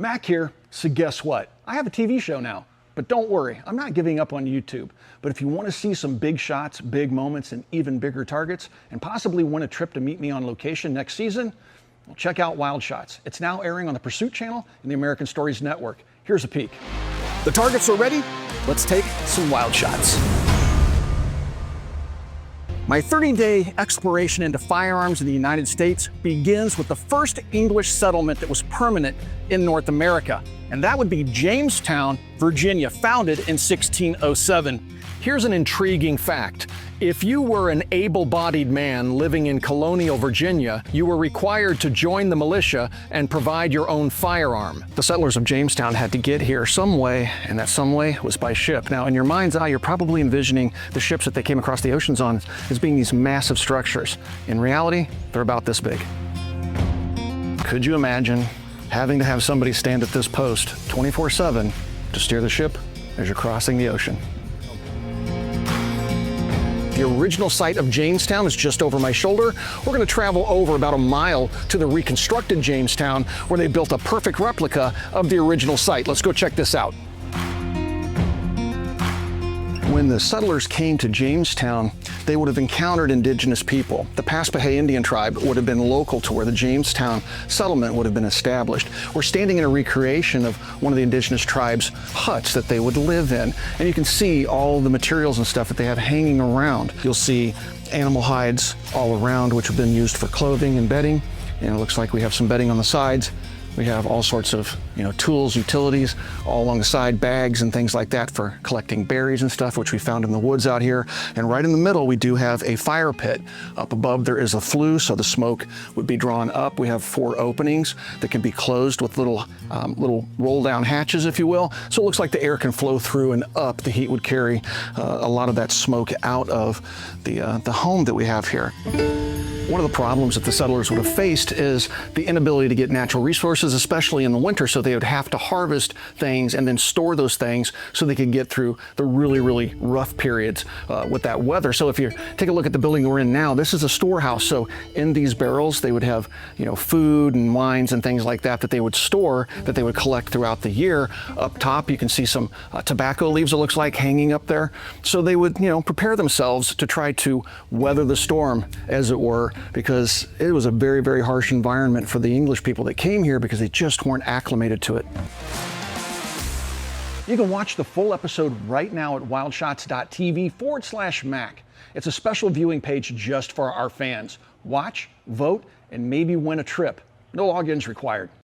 Mac here. So guess what? I have a TV show now. But don't worry, I'm not giving up on YouTube. But if you want to see some big shots, big moments, and even bigger targets, and possibly win a trip to meet me on location next season, well, check out Wild Shots. It's now airing on the Pursuit Channel and the American Stories Network. Here's a peek. The targets are ready. Let's take some wild shots. My 30-day exploration into firearms in the United States begins with the first English settlement that was permanent in North America, and that would be Jamestown, Virginia, founded in 1607. Here's an intriguing fact. If you were an able-bodied man living in colonial Virginia, you were required to join the militia and provide your own firearm. The settlers of Jamestown had to get here some way, and that some way was by ship. Now, in your mind's eye, you're probably envisioning the ships that they came across the oceans on as being these massive structures. In reality, they're about this big. Could you imagine having to have somebody stand at this post 24/7 to steer the ship as you're crossing the ocean? The original site of Jamestown is just over my shoulder. We're going to travel over about a mile to the reconstructed Jamestown, where they built a perfect replica of the original site. Let's go check this out. When the settlers came to Jamestown, they would have encountered indigenous people. The Paspahegh Indian tribe would have been local to where the Jamestown settlement would have been established. We're standing in a recreation of one of the indigenous tribes' huts that they would live in. And you can see all the materials and stuff that they have hanging around. You'll see animal hides all around, which have been used for clothing and bedding. And it looks like we have some bedding on the sides. We have all sorts of, tools, utilities, all along the side, bags and things like that for collecting berries and stuff, which we found in the woods out here. And right in the middle, we do have a fire pit. Up above, there is a flue, so the smoke would be drawn up. We have 4 openings that can be closed with little roll-down hatches, if you will. So it looks like the air can flow through and up. The heat would carry a lot of that smoke out of the home that we have here. One of the problems that the settlers would have faced is the inability to get natural resources, especially in the winter, so they would have to harvest things and then store those things so they could get through the really, really rough periods with that weather. So if you take a look at the building we're in now, this is a storehouse. So in these barrels, they would have, food and wines and things like that they would store, that they would collect throughout the year. Up top, you can see some tobacco leaves, it looks like, hanging up there. So they would, prepare themselves to try to weather the storm, as it were, because it was a very, very harsh environment for the English people that came here because they just weren't acclimated to it. You can watch the full episode right now at wildshots.tv/Mac. It's a special viewing page just for our fans. Watch, vote, and maybe win a trip. No logins required.